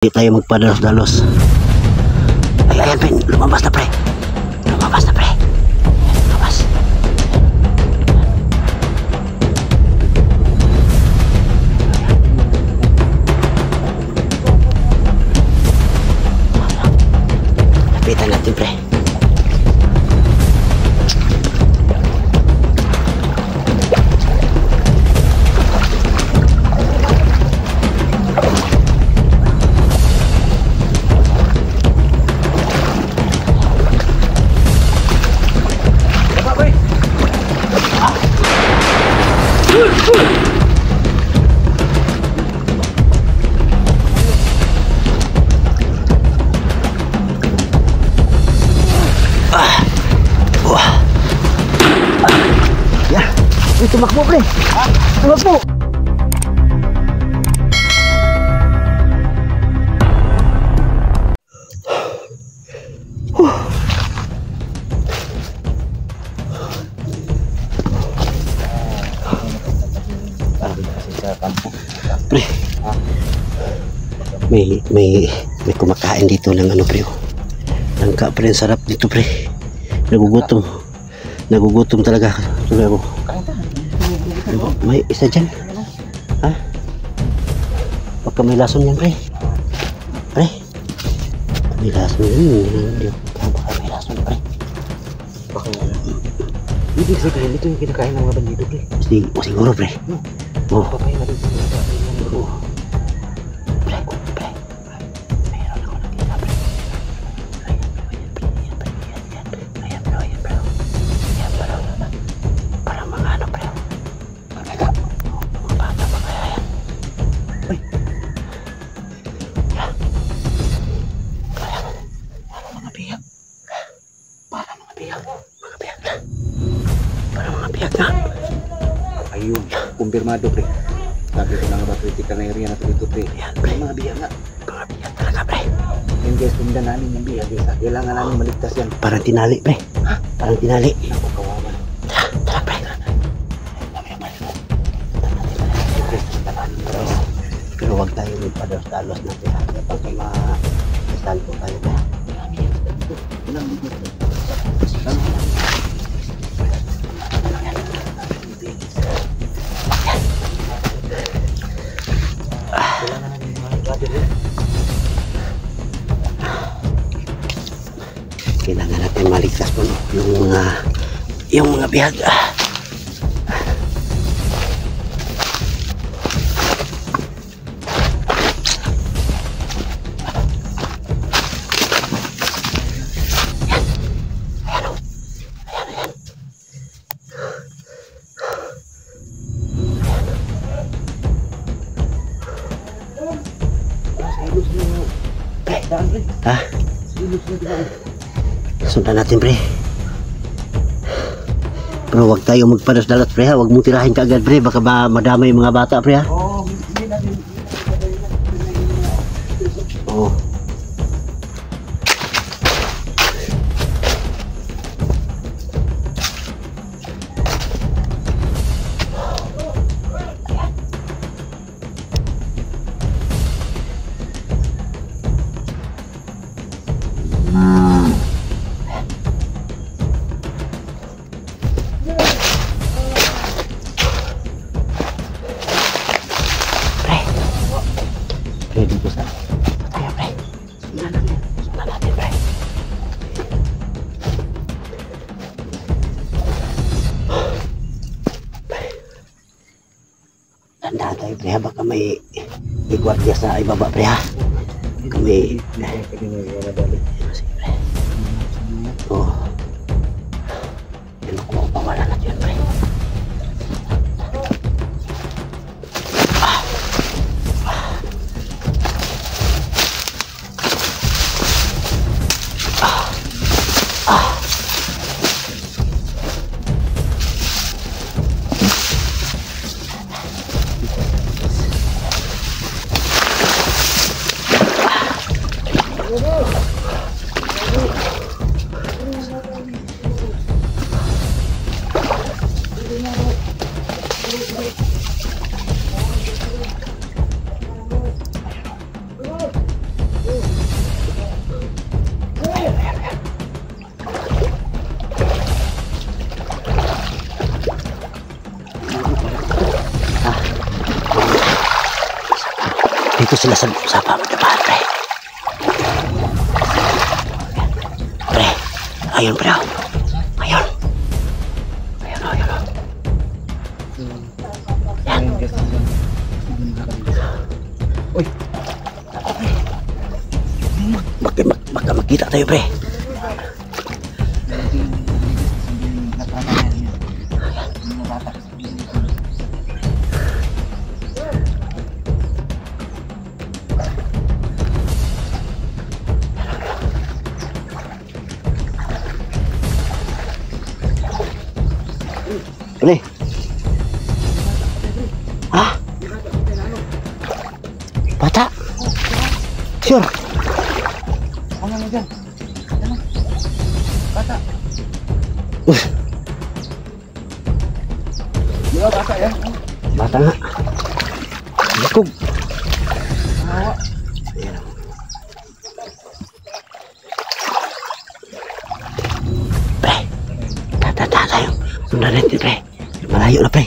Hindi tayo magpadalos-dalos. Ay, ayan, pre. Lumabas na, pre. Lumabas na, pre. Lumabas. Lapitan natin, pre. Tumakbo, pre. Tumakbo. Pre, may kumakain dito ng ano, pre. Langka, pre. Sarap dito, pre. Nagugutom talaga. Tuloy ako. May isa dyan. Ha? Baka may lason yan, pre. Pre. May lason yan. Baka may lason, pre. Baka wala. Ibig sabihin, ito yung kinakain ng mga bandido, pre. Siguro, pre. Oo. Papay na rin. Oo. Pre. Mayroon ako nakita, pre. Ayan, pre. Ayan, pre. Parang mga ano, pre. Ayun, kumpirmado, pre. Sabi ko na nga ba, critical na area na dito, pre. Yan, pre. Mga biya nga. Mga biyak talaga, pre. Yung guys, tundan namin yung biya, guys. Kailangan namin maligtas yan. Parang tinali, pre. Ha? Parang tinali. Ako, kawawa. Tara, pre. Pero huwag tayo magpadalos-dalos natin. Kapag may masalpo tayo, pre. Kailangan natin maligtas po yung mga bihag. Ha? Sundan natin, pre. Pero huwag tayo magpadas-dalat, pre, ha. Huwag mong tirahin ka agad, pre. Baka madamay yung mga bata, pre, ha. Oo. Dito sa tayo, pre. Sundan natin, pre. Tanda tayo, pre, ha. Baka may gwardiya sa ibaba, pre, ha. Baka may sige, pre. Oo. Yan ako, pawala natin, pre. Dito sila sa pamadabahan, pre. Pre, ayun, pre. Ayun. Ayun, ayun. Yan. Uy. Baka makita tayo, pre. Pre. Hah? Bata? Sure. Ano mo dyan? Ano? Bata. Di ba bata yan? Bata nga. Likog. Hawa. Pre. Tata tayo. Sundan natin, pre. Malayo na, pre.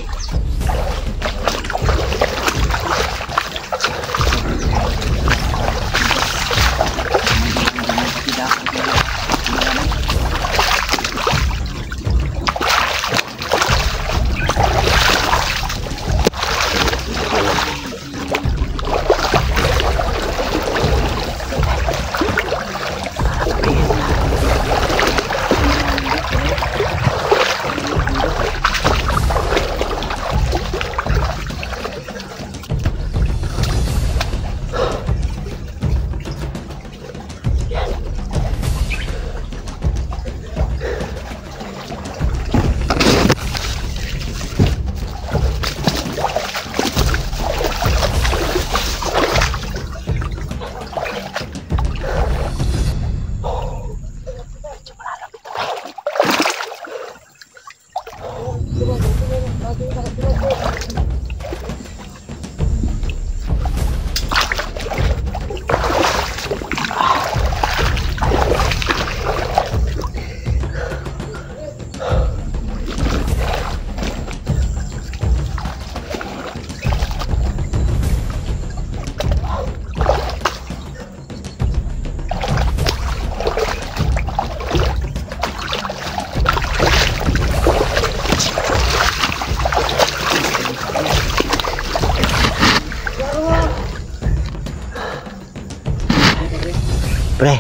Pre.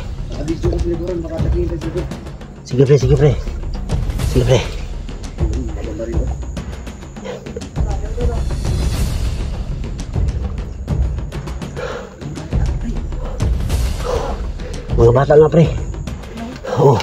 Sige, pre, sige, pre. Sige, pre. Mga bata nga, pre. Oo.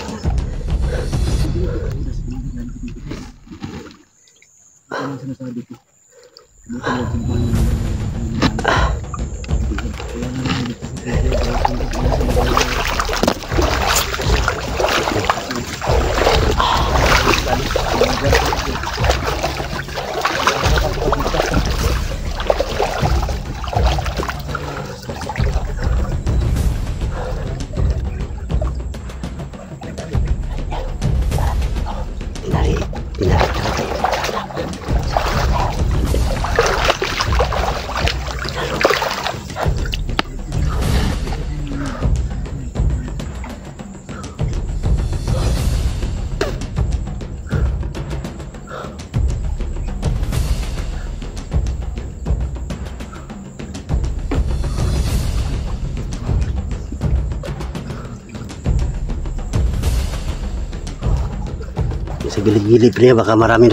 Sa gilid-gilid, pre, baka marami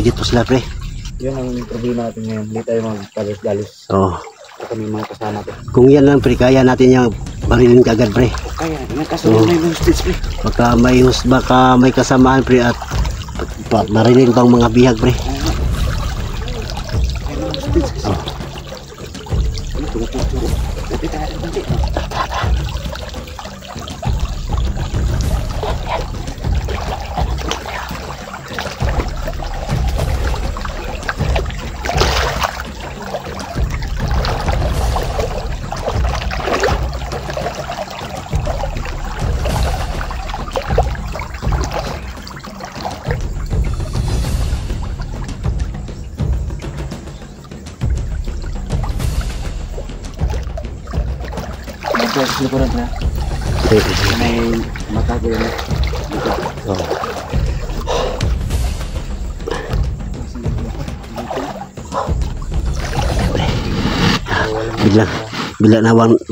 dito sila, pre. Yun ang problema natin ngayon. Hindi tayo magdalis-dalis. Oo. Kami mga kasama ko. Kung yan lang, pre, kaya natin yung barilin kagad, pre. Kaya, nagkasunod na yung stage, pre. Baka may kasamaan, pre, at barilin pang mga bihag, pre. Oh. Pre, likuran na. May mata ko yan. Oh.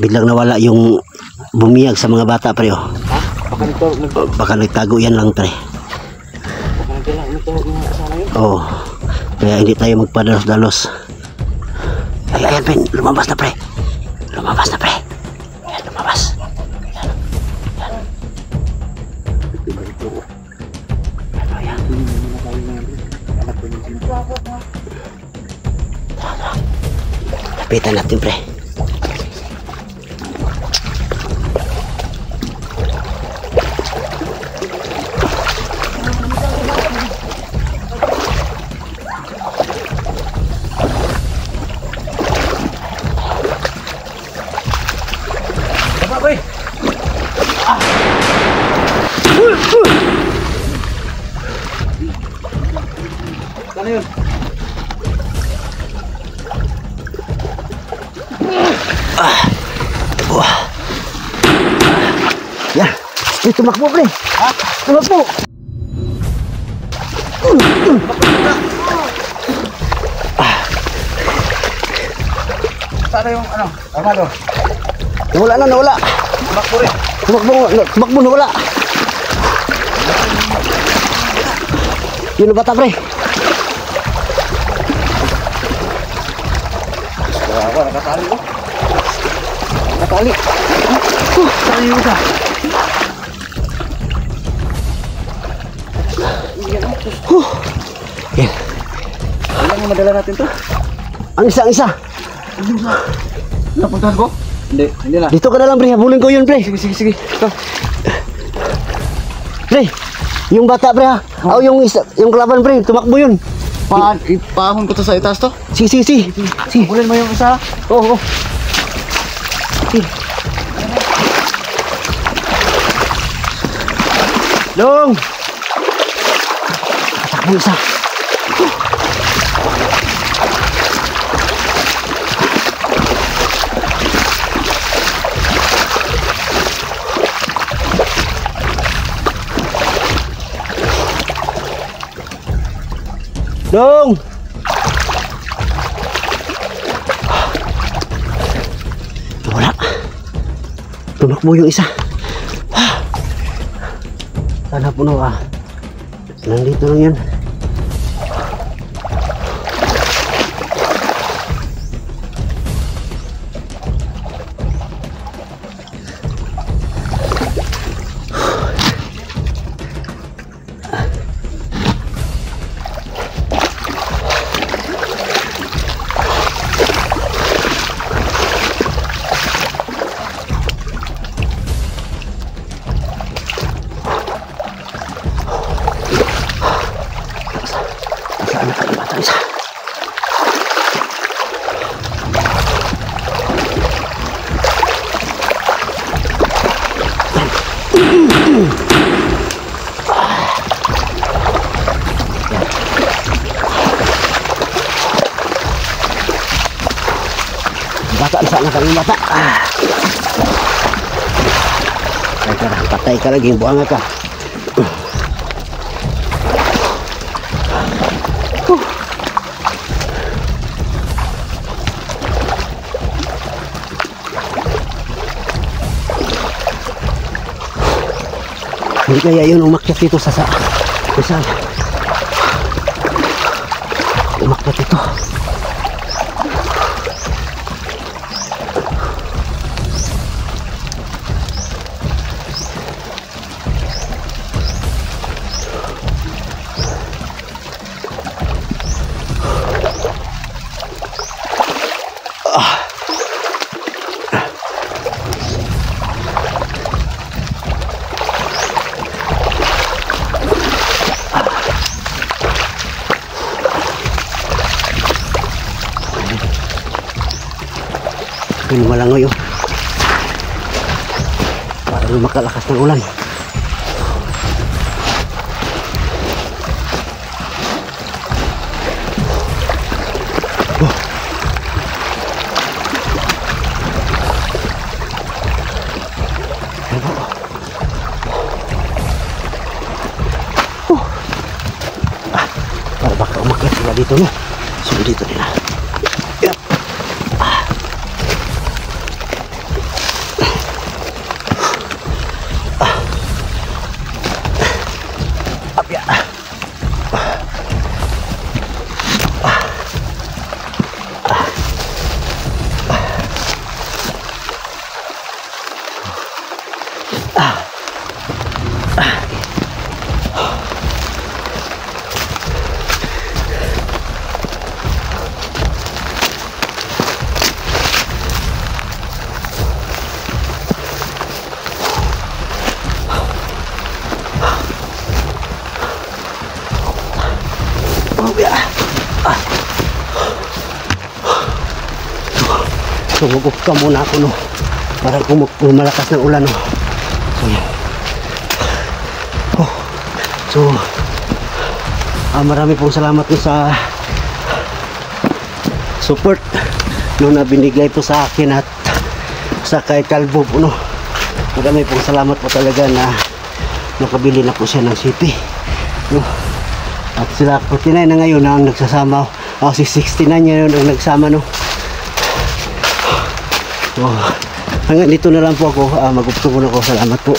Biglang nawala yung bumiyag sa mga bata pre oh. Baka nagtago yan lang pre. Oh. Kaya hindi tayo magpadalos-dalos. Ayan pre, lumabas na pre. Lumabas na pre. Ayan, lumabas. Lapitan natin pre. Ano yun? Yan. Eh, tumakbo pre. Ha? Tumakbo. Sana yung ano? Armado? Nawala na, nawala. Tumakbo rin. Tumakbo, nawala. Yun na bata pre. Wala, nakatali ko. Nakatali. Tali mo ka. Yan. Ilan yung madala natin to? Ang isa. Napuntahan ko? Hindi na. Dito ka na lang pre, habulin ko yun pre. Sige. Ito. Pre, yung bata pre ha. Oh. Yung isa, yung kalaban pre, tumakbo yun. Ipahon ko to sa itaas to? Si. Bulin mo yung isa? Oo. Dong! Takbo isa. Dong! Wala. Tumakbo yung isa. Sana puno ah. Nandito lang yan. Saan ka yung bata isa? Bata, saan ka yung bata? Patay ka lagi, buang ka. Hindi kaya yun umakyat dito sa Rizal. Umakyat dito. Ini malangoy oh. Parang makalakas ng ulan. Oh. dito no. So dito nila. Yep. Apya. Sumugok ka muna ako no. Parang kumalakas ng ulan no. So yan. So marami pong salamat po sa support no, na binigay po sa akin at sa kay Kalbo po no. Marami pong salamat po talaga na nakabili na po siya ng sipi no. At sila 49 na ngayon ang nagsasama. Si 69 ngayon ang nagsama no. So hanggang dito na lang po ako. Mag-upto muna ako. Salamat po.